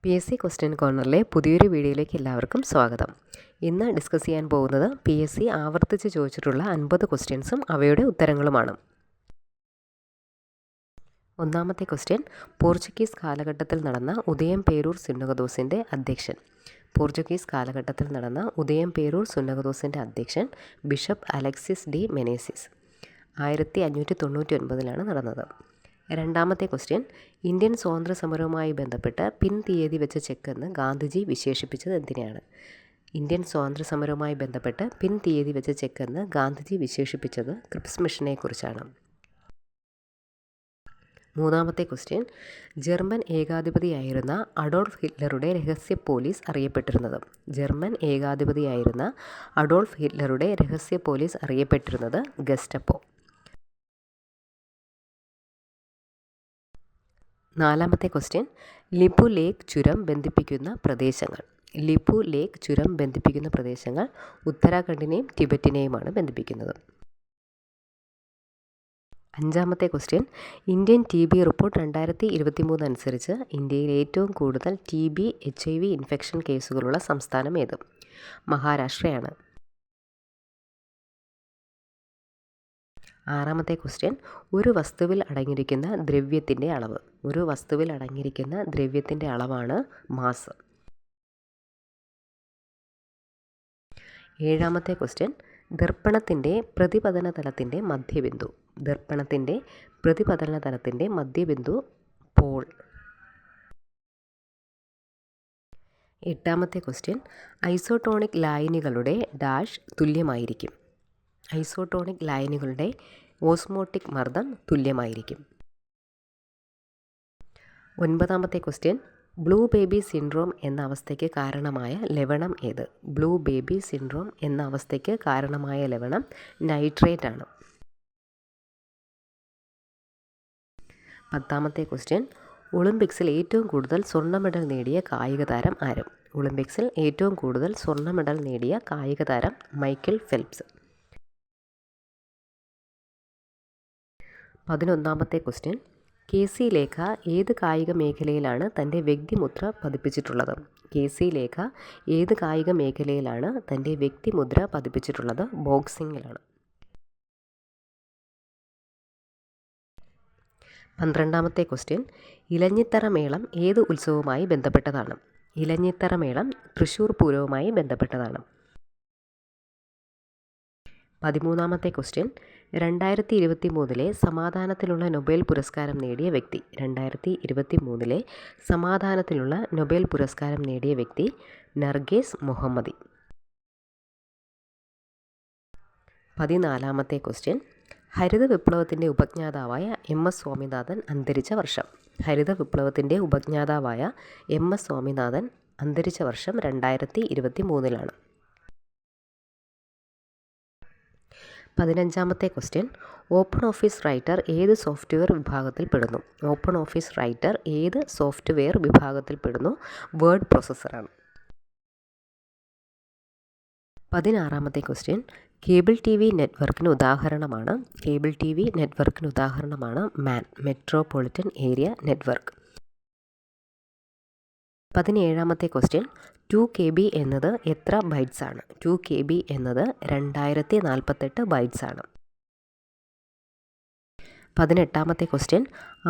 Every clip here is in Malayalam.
PSC ക്വസ്റ്റ്യൻ കോർണറിലെ പുതിയൊരു വീഡിയോയിലേക്ക് എല്ലാവർക്കും സ്വാഗതം. ഇന്ന് ഡിസ്കസ് ചെയ്യാൻ പോകുന്നത് PSC ആവർത്തിച്ച് ചോദിച്ചിട്ടുള്ള 50 ക്വസ്റ്റ്യൻസും അവയുടെ ഉത്തരങ്ങളുമാണ്. ഒന്നാമത്തെ ക്വസ്റ്റ്യൻ, പോർച്ചുഗീസ് കാലഘട്ടത്തിൽ നടന്ന ഉദയം പേരൂർ സുന്നകദോസിൻ്റെ അധ്യക്ഷൻ. പോർച്ചുഗീസ് കാലഘട്ടത്തിൽ നടന്ന ഉദയം പേരൂർ സുന്നകദോസിൻ്റെ അധ്യക്ഷൻ ബിഷപ്പ് അലക്സിസ് ഡി മെനേസിസ്. 1599 നടന്നത്. രണ്ടാമത്തെ ക്വസ്റ്റ്യൻ, ഇന്ത്യൻ സ്വാതന്ത്ര്യ സമരവുമായി ബന്ധപ്പെട്ട് തീയതി വെച്ച ചെക്കെന്ന് ഗാന്ധിജി വിശേഷിപ്പിച്ചത് എന്തിനെയാണ്? ഇന്ത്യൻ സ്വാതന്ത്ര്യ സമരവുമായി ബന്ധപ്പെട്ട് തീയതി വെച്ച ചെക്കെന്ന് ഗാന്ധിജി വിശേഷിപ്പിച്ചത് ക്രിപ്സ് മിഷനെക്കുറിച്ചാണ്. മൂന്നാമത്തെ ക്വസ്റ്റ്യൻ, ജർമ്മൻ ഏകാധിപതിയായിരുന്ന അഡോൾഫ് ഹിറ്റ്ലറുടെ രഹസ്യ പോലീസ് അറിയപ്പെട്ടിരുന്നത്. ജർമ്മൻ ഏകാധിപതിയായിരുന്ന അഡോൾഫ് ഹിറ്റ്ലറുടെ രഹസ്യ പോലീസ് അറിയപ്പെട്ടിരുന്നത് ഗെസ്റ്റപ്പോ. നാലാമത്തെ ക്വസ്റ്റ്യൻ, ലിപു ലേക്ക് ചുരം ബന്ധിപ്പിക്കുന്ന പ്രദേശങ്ങൾ. ലിപു ലേക്ക് ചുരം ബന്ധിപ്പിക്കുന്ന പ്രദേശങ്ങൾ ഉത്തരാഖണ്ഡിനെയും ടിബറ്റിനെയുമാണ് ബന്ധിപ്പിക്കുന്നത്. അഞ്ചാമത്തെ ക്വസ്റ്റ്യൻ, ഇന്ത്യൻ TB റിപ്പോർട്ട് 2023 അനുസരിച്ച് ഇന്ത്യയിൽ ഏറ്റവും കൂടുതൽ TB/HIV ഇൻഫെക്ഷൻ കേസുകളുള്ള സംസ്ഥാനം ഏത്? മഹാരാഷ്ട്രയാണ്. ആറാമത്തെ ക്വസ്റ്റ്യൻ, ഒരു വസ്തുവിൽ അടങ്ങിയിരിക്കുന്ന ദ്രവ്യത്തിൻ്റെ അളവ്. ഒരു വസ്തുവിൽ അടങ്ങിയിരിക്കുന്ന ദ്രവ്യത്തിൻ്റെ അളവാണ് മാസ്. ഏഴാമത്തെ ക്വസ്റ്റ്യൻ, ദർപ്പണത്തിൻ്റെ പ്രതിപതന തലത്തിൻ്റെ മധ്യബിന്ദു. ദർപ്പണത്തിൻ്റെ പ്രതിപതന തലത്തിൻ്റെ മധ്യബിന്ദു പോൾ. എട്ടാമത്തെ ക്വസ്റ്റ്യൻ, ഐസോട്ടോണിക് ലായനികളുടെ ഡാഷ് തുല്യമായിരിക്കും. ഐസോട്ടോണിക് ലായനികളുടെ ഓസ്മോട്ടിക് മർദ്ദം തുല്യമായിരിക്കും. ഒൻപതാമത്തെ ക്വസ്റ്റ്യൻ, ബ്ലൂ ബേബി സിൻഡ്രോം എന്ന അവസ്ഥയ്ക്ക് കാരണമായ ലവണം ഏത്? ബ്ലൂ ബേബി സിൻഡ്രോം എന്ന അവസ്ഥയ്ക്ക് കാരണമായ ലവണം നൈട്രേറ്റ് ആണ്. പത്താമത്തെ ക്വസ്റ്റ്യൻ, ഒളിമ്പിക്സിൽ ഏറ്റവും കൂടുതൽ സ്വർണ്ണ മെഡൽ നേടിയ കായിക താരം ആര്? ഒളിമ്പിക്സിൽ ഏറ്റവും കൂടുതൽ സ്വർണ്ണ മെഡൽ നേടിയ കായിക താരം മൈക്കൽ ഫെൽപ്സ്. 11ാമത്തെ ക്വസ്റ്റ്യൻ, KC ലേഖ ഏത് കായിക മേഖലയിലാണ് തൻ്റെ വ്യക്തിമുദ്ര പതിപ്പിച്ചിട്ടുള്ളത്? KC ലേഖ ഏത് കായിക മേഖലയിലാണ് തൻ്റെ വ്യക്തിമുദ്ര പതിപ്പിച്ചിട്ടുള്ളത്? ബോക്സിങ്ങിലാണ്. 12ാമത്തെ ക്വസ്റ്റ്യൻ, ഇലഞ്ഞിത്തറ മേളം ഏത് ഉത്സവവുമായി ബന്ധപ്പെട്ടതാണ്? ഇലഞ്ഞിത്തറ മേളം തൃശ്ശൂർ പൂരവുമായി ബന്ധപ്പെട്ടതാണ്. 13ാമത്തെ ക്വസ്റ്റ്യൻ, 2023 സമാധാനത്തിലുള്ള നൊബേൽ പുരസ്കാരം നേടിയ വ്യക്തി. 2023 സമാധാനത്തിലുള്ള നൊബേൽ പുരസ്കാരം നേടിയ വ്യക്തി നർഗേസ് മുഹമ്മദി. 14ാമത്തെ ക്വസ്റ്റ്യൻ, ഹരിത വിപ്ലവത്തിൻ്റെ ഉപജ്ഞാതാവായ MS സ്വാമിനാഥൻ അന്തരിച്ച വർഷം. ഹരിത വിപ്ലവത്തിൻ്റെ ഉപജ്ഞാതാവായ MS സ്വാമിനാഥൻ അന്തരിച്ച വർഷം 2023. 15ാമത്തെ ക്വസ്റ്റ്യൻ, ഓപ്പൺ ഓഫീസ് റൈറ്റർ ഏത് സോഫ്റ്റ്വെയർ വിഭാഗത്തിൽ പെടുന്നു? ഓപ്പൺ ഓഫീസ് റൈറ്റർ ഏത് സോഫ്റ്റ്വെയർ വിഭാഗത്തിൽ പെടുന്നു? വേർഡ് പ്രോസസ്സറാണ്. 16ാമത്തെ ക്വസ്റ്റ്യൻ, കേബിൾ TV നെറ്റ്വർക്കിന് ഉദാഹരണമാണ് മാൻ, മെട്രോപൊളിറ്റൻ ഏരിയ നെറ്റ്വർക്ക്. 17ാമത്തെ ക്വസ്റ്റ്യൻ, 2 KB എന്നത് എത്ര ബൈറ്റ്സ് ആണ്? 2 KB എന്നത് 2048 ബൈറ്റ്സ് ആണ്. 18ാമത്തെ ക്വസ്റ്റ്യൻ,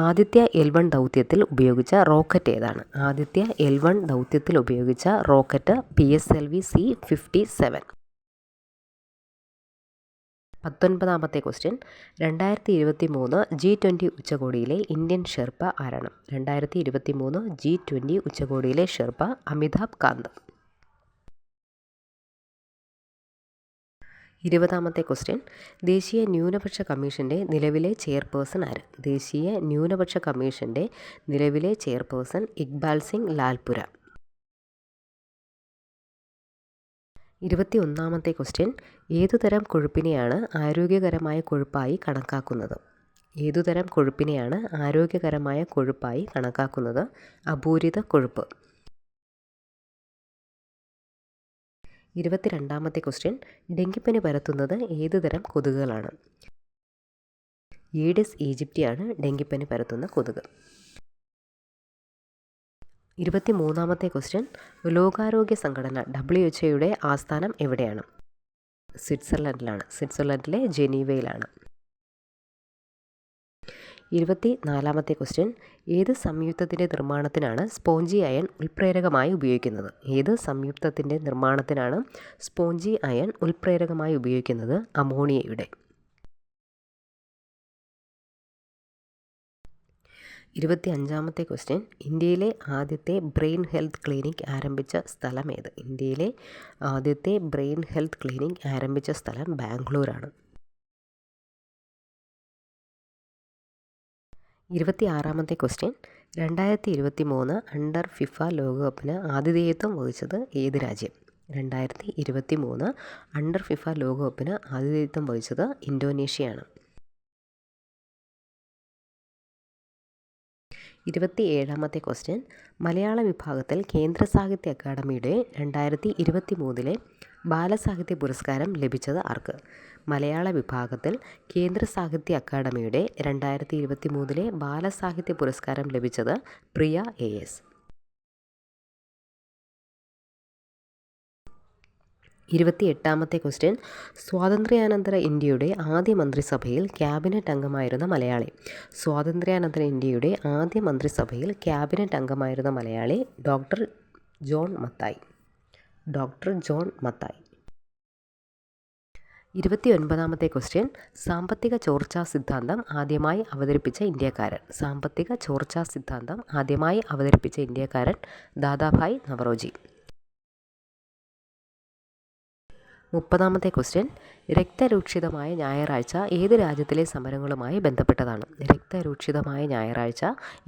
ആദിത്യ L1 ദൗത്യത്തിൽ ഉപയോഗിച്ച റോക്കറ്റ് ഏതാണ്? ആദിത്യ L1 ദൗത്യത്തിൽ ഉപയോഗിച്ച റോക്കറ്റ് PSLV C-57. 19ാമത്തെ ക്വസ്റ്റ്യൻ, 2023 G20 ഉച്ചകോടിയിലെ ഇന്ത്യൻ ഷെർപ്പ ആരാണ്? 2023 G20 ഉച്ചകോടിയിലെ ഷെർപ്പ അമിതാഭ് കാന്ത്. 20ാമത്തെ ക്വസ്റ്റ്യൻ, ദേശീയ ന്യൂനപക്ഷ കമ്മീഷൻ്റെ നിലവിലെ ചെയർപേഴ്സൺ ആര്? ദേശീയ ന്യൂനപക്ഷ കമ്മീഷൻ്റെ നിലവിലെ ചെയർപേഴ്സൺ ഇക്ബാൽ സിംഗ് ലാൽപുര. 21ാമത്തെ ക്വസ്റ്റ്യൻ, ഏതുതരം കൊഴുപ്പിനെയാണ് ആരോഗ്യകരമായ കൊഴുപ്പായി കണക്കാക്കുന്നത്? ഏതുതരം കൊഴുപ്പിനെയാണ് ആരോഗ്യകരമായ കൊഴുപ്പായി കണക്കാക്കുന്നത്? അപൂരിത കൊഴുപ്പ്. 22ാമത്തെ ക്വസ്റ്റ്യൻ, ഡെങ്കിപ്പനി പരത്തുന്നത് ഏതുതരം കൊതുകുകളാണ്? ഈഡിസ് ഈജിപ്റ്റിയാണ് ഡെങ്കിപ്പനി പരത്തുന്ന കൊതുക്. 23-ാമത്തെ ക്വസ്റ്റ്യൻ, ലോകാരോഗ്യ സംഘടന WHO ആസ്ഥാനം എവിടെയാണ്? സ്വിറ്റ്സർലൻഡിലാണ്. സ്വിറ്റ്സർലൻഡിലെ ജനീവയിലാണ്. 24-ാമത്തെ ക്വസ്റ്റ്യൻ, ഏത് സംയുക്തത്തിൻ്റെ നിർമ്മാണത്തിനാണ് സ്പോഞ്ചി അയൺ ഉൽപ്രേരകമായി ഉപയോഗിക്കുന്നത്? ഏത് സംയുക്തത്തിൻ്റെ നിർമ്മാണത്തിനാണ് സ്പോഞ്ചി അയൺ ഉൽപ്രേരകമായി ഉപയോഗിക്കുന്നത്? അമോണിയയുടെ. 25-ാമത്തെ ക്വസ്റ്റ്യൻ, ഇന്ത്യയിലെ ആദ്യത്തെ ബ്രെയിൻ ഹെൽത്ത് ക്ലിനിക് ആരംഭിച്ച സ്ഥലം ഏത്? ഇന്ത്യയിലെ ആദ്യത്തെ ബ്രെയിൻ ഹെൽത്ത് ക്ലിനിക് ആരംഭിച്ച സ്ഥലം ബാംഗ്ലൂരാണ്. 26-ാമത്തെ ക്വസ്റ്റ്യൻ, 2023 അണ്ടർ ഫിഫ ലോകകപ്പിന് ആതിഥേയത്വം വഹിച്ചത് ഏത് രാജ്യം? 2023 അണ്ടർ ഫിഫ ലോകകപ്പിന് ആതിഥേയത്വം വഹിച്ചത് ഇന്തോനേഷ്യയാണ്. 27-ാമത്തെ ക്വസ്റ്റ്യൻ, മലയാള വിഭാഗത്തിൽ കേന്ദ്ര സാഹിത്യ അക്കാദമിയുടെ 2023 ബാലസാഹിത്യ പുരസ്കാരം ലഭിച്ചത് ആർക്ക്? മലയാള വിഭാഗത്തിൽ കേന്ദ്ര സാഹിത്യ അക്കാദമിയുടെ 2023 ബാലസാഹിത്യ പുരസ്കാരം ലഭിച്ചത് പ്രിയ AS. 28-ാമത്തെ ക്വസ്റ്റ്യൻ, സ്വാതന്ത്ര്യാനന്തര ഇന്ത്യയുടെ ആദ്യ മന്ത്രിസഭയിൽ ക്യാബിനറ്റ് അംഗമായിരുന്ന മലയാളി. സ്വാതന്ത്ര്യാനന്തര ഇന്ത്യയുടെ ആദ്യ മന്ത്രിസഭയിൽ ക്യാബിനറ്റ് അംഗമായിരുന്ന മലയാളി ഡോക്ടർ ജോൺ മത്തായി. 29-ാമത്തെ ക്വസ്റ്റ്യൻ, സാമ്പത്തിക ചോർച്ചാ സിദ്ധാന്തം ആദ്യമായി അവതരിപ്പിച്ച ഇന്ത്യക്കാരൻ. സാമ്പത്തിക ചോർച്ചാ സിദ്ധാന്തം ആദ്യമായി അവതരിപ്പിച്ച ഇന്ത്യക്കാരൻ ദാദാഭായ് നവറോജി. 30-ാമത്തെ ക്വസ്റ്റ്യൻ, രക്തരൂക്ഷിതമായ ഞായറാഴ്ച ഏത് രാജ്യത്തിലെ സമരങ്ങളുമായി ബന്ധപ്പെട്ടതാണ്? രക്തരൂക്ഷിതമായ ഞായറാഴ്ച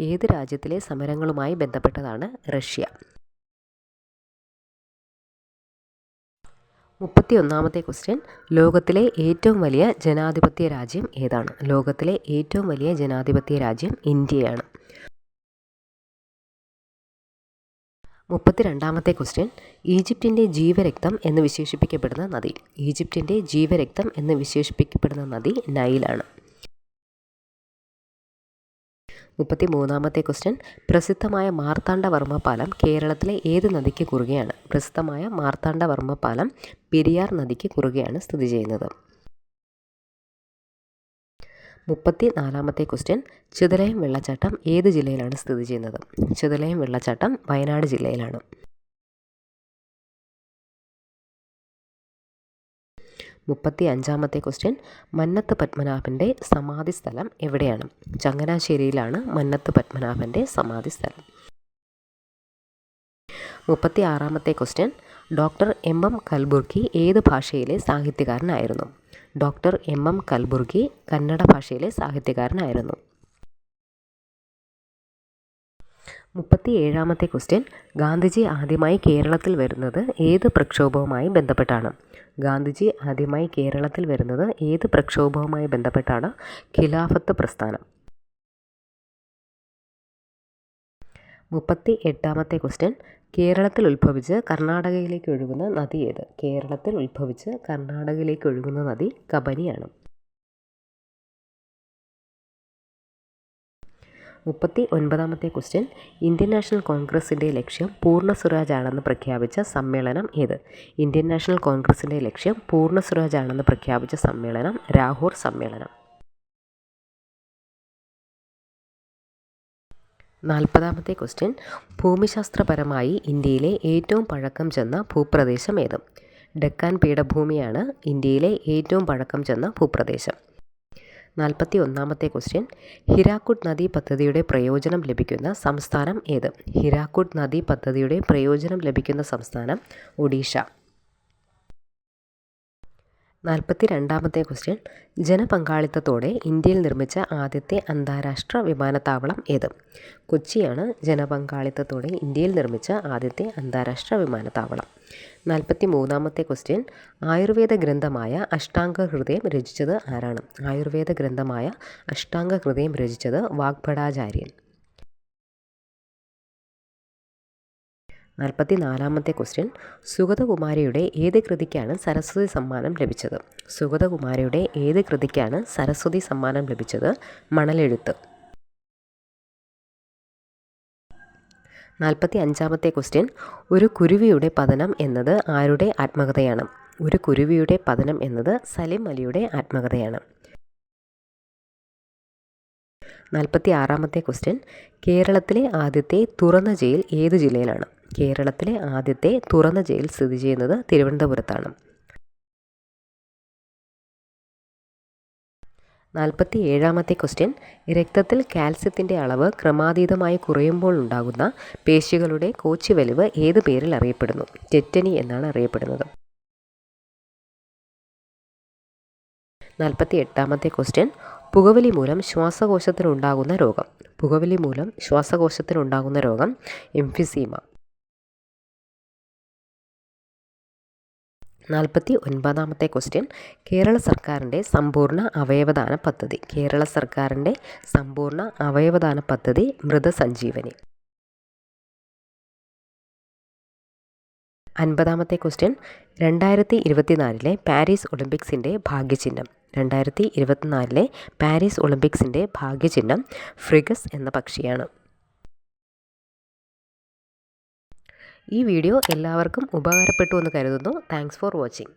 ഏത് രാജ്യത്തിലെ സമരങ്ങളുമായി ബന്ധപ്പെട്ടതാണ്? റഷ്യ. 31-ാമത്തെ ക്വസ്റ്റ്യൻ, ലോകത്തിലെ ഏറ്റവും വലിയ ജനാധിപത്യ രാജ്യം ഏതാണ്? ലോകത്തിലെ ഏറ്റവും വലിയ ജനാധിപത്യ രാജ്യം ഇന്ത്യയാണ്. 32-ാമത്തെ ക്വസ്റ്റ്യൻ, ഈജിപ്തിൻ്റെ ജീവരക്തം എന്ന് വിശേഷിപ്പിക്കപ്പെടുന്ന നദി. ഈജിപ്തിൻ്റെ ജീവരക്തം എന്ന് വിശേഷിപ്പിക്കപ്പെടുന്ന നദി നൈലാണ്. 33-ാമത്തെ ക്വസ്റ്റ്യൻ, പ്രസിദ്ധമായ മാർത്താണ്ഡവർമ്മ പാലം കേരളത്തിലെ ഏത് നദിക്ക് കുറുകെയാണ്? പ്രസിദ്ധമായ മാർത്താണ്ഡവർമ്മ പാലം പെരിയാർ നദിക്ക് കുറുകെയാണ് സ്ഥിതി ചെയ്യുന്നത്. 34-ാമത്തെ ക്വസ്റ്റ്യൻ, ചിതലയം വെള്ളച്ചാട്ടം ഏത് ജില്ലയിലാണ് സ്ഥിതി ചെയ്യുന്നത്? ചിതലയം വെള്ളച്ചാട്ടം വയനാട് ജില്ലയിലാണ്. 35-ാമത്തെ ക്വസ്റ്റ്യൻ, മന്നത്ത് പത്മനാഭൻ്റെ സമാധി സ്ഥലം എവിടെയാണ്? ചങ്ങനാശ്ശേരിയിലാണ് മന്നത്ത് പത്മനാഭൻ്റെ സമാധി സ്ഥലം. 36-ാമത്തെ ക്വസ്റ്റ്യൻ, ഡോക്ടർ MM കൽബുർഗി ഏത് ഭാഷയിലെ സാഹിത്യകാരനായിരുന്നു? ഡോക്ടർ MM കൽബുർഗി കന്നഡ ഭാഷയിലെ സാഹിത്യകാരനായിരുന്നു. 37-ാമത്തെ ക്വസ്റ്റ്യൻ, ഗാന്ധിജി ആദ്യമായി കേരളത്തിൽ വരുന്നത് ഏത് പ്രക്ഷോഭവുമായി ബന്ധപ്പെട്ടാണ്? ഗാന്ധിജി ആദ്യമായി കേരളത്തിൽ വരുന്നത് ഏത് പ്രക്ഷോഭവുമായി ബന്ധപ്പെട്ടാണ്? ഖിലാഫത്ത് പ്രസ്ഥാനം. 38-ാമത്തെ ക്വസ്റ്റ്യൻ, കേരളത്തിൽ ഉത്ഭവിച്ച് കർണാടകയിലേക്ക് ഒഴുകുന്ന നദി ഏത്? കേരളത്തിൽ ഉത്ഭവിച്ച് കർണാടകയിലേക്ക് ഒഴുകുന്ന നദി കബനിയാണ്. 39-ാമത്തെ ക്വസ്റ്റ്യൻ, ഇന്ത്യൻ നാഷണൽ കോൺഗ്രസിൻ്റെ ലക്ഷ്യം പൂർണ്ണ സ്വരാജ് ആണെന്ന് പ്രഖ്യാപിച്ച സമ്മേളനം ഏത്? ഇന്ത്യൻ നാഷണൽ കോൺഗ്രസിൻ്റെ ലക്ഷ്യം പൂർണ്ണ സ്വരാജ് ആണെന്ന് പ്രഖ്യാപിച്ച സമ്മേളനം ലാഹോർ സമ്മേളനം. 40-ാമത്തെ ക്വസ്റ്റ്യൻ, ഭൂമിശാസ്ത്രപരമായി ഇന്ത്യയിലെ ഏറ്റവും പഴക്കം ചെന്ന ഭൂപ്രദേശം ഏത്? ഡെക്കാൻ പീഠഭൂമിയാണ് ഇന്ത്യയിലെ ഏറ്റവും പഴക്കം ചെന്ന ഭൂപ്രദേശം. 41-ാമത്തെ ക്വസ്റ്റ്യൻ, ഹിരാക്കുഡ് നദീ പദ്ധതിയുടെ പ്രയോജനം ലഭിക്കുന്ന സംസ്ഥാനം ഏത്? ഹിരാക്കുഡ് നദീ പദ്ധതിയുടെ പ്രയോജനം ലഭിക്കുന്ന സംസ്ഥാനം ഒഡീഷ. 42-ാമത്തെ ക്വസ്റ്റ്യൻ, ജനപങ്കാളിത്തത്തോടെ ഇന്ത്യയിൽ നിർമ്മിച്ച ആദ്യത്തെ അന്താരാഷ്ട്ര വിമാനത്താവളം ഏത്? കൊച്ചിയാണ് ജനപങ്കാളിത്തത്തോടെ ഇന്ത്യയിൽ നിർമ്മിച്ച ആദ്യത്തെ അന്താരാഷ്ട്ര വിമാനത്താവളം. 43-ാമത്തെ ക്വസ്റ്റ്യൻ, ആയുർവേദ ഗ്രന്ഥമായ അഷ്ടാംഗഹൃദയം രചിച്ചത് ആരാണ്? ആയുർവേദ ഗ്രന്ഥമായ അഷ്ടാംഗഹൃദയം രചിച്ചത് വാഗ്ഭടാചാര്യൻ. 44-ാമത്തെ ക്വസ്റ്റ്യൻ, സുഗതകുമാരിയുടെ ഏത് കൃതിക്കാണ് സരസ്വതി സമ്മാനം ലഭിച്ചത്? സുഗതകുമാരിയുടെ ഏത് കൃതിക്കാണ് സരസ്വതി സമ്മാനം ലഭിച്ചത്? മണലെഴുത്ത്. 45-ാമത്തെ ക്വസ്റ്റ്യൻ, ഒരു കുരുവിയുടെ പതനം എന്നത് ആരുടെ ആത്മകഥയാണ്? ഒരു കുരുവിയുടെ പതനം എന്നത് സലിം അലിയുടെ ആത്മകഥയാണ്. 46-ാമത്തെ ക്വസ്റ്റ്യൻ, കേരളത്തിലെ ആദ്യത്തെ തുറന്ന ജയിൽ ഏത് ജില്ലയിലാണ്? കേരളത്തിലെ ആദ്യത്തെ തുറന്ന ജയിൽ സ്ഥിതി ചെയ്യുന്നത് തിരുവനന്തപുരത്താണ്. 47-ാമത്തെ ക്വസ്റ്റ്യൻ, രക്തത്തിൽ കാൽസ്യത്തിൻ്റെ അളവ് ക്രമാതീതമായി കുറയുമ്പോൾ ഉണ്ടാകുന്ന പേശികളുടെ കോച്ചിവലിവ് ഏത് പേരിൽ അറിയപ്പെടുന്നു? ടെറ്റനി എന്നാണ് അറിയപ്പെടുന്നത്. 48-ാമത്തെ ക്വസ്റ്റ്യൻ, പുകവലി മൂലം ശ്വാസകോശത്തിനുണ്ടാകുന്ന രോഗം. പുകവലി മൂലം ശ്വാസകോശത്തിനുണ്ടാകുന്ന രോഗം എംഫിസീമ. 49-ാമത്തെ ക്വസ്റ്റ്യൻ, കേരള സർക്കാരിൻ്റെ സമ്പൂർണ്ണ അവയവദാന പദ്ധതി. കേരള സർക്കാരിൻ്റെ സമ്പൂർണ്ണ അവയവദാന പദ്ധതി മൃതസഞ്ജീവനി. 50-ാമത്തെ ക്വസ്റ്റ്യൻ, 2024 പാരീസ് ഒളിമ്പിക്സിൻ്റെ ഭാഗ്യചിഹ്നം. 2024 പാരീസ് ഒളിമ്പിക്സിൻ്റെ ഭാഗ്യചിഹ്നം ഫ്രിഗസ് എന്ന പക്ഷിയാണ്. ഈ വീഡിയോ എല്ലാവർക്കും ഉപകാരപ്പെട്ടു എന്ന് കരുതുന്നു. Thanks for watching.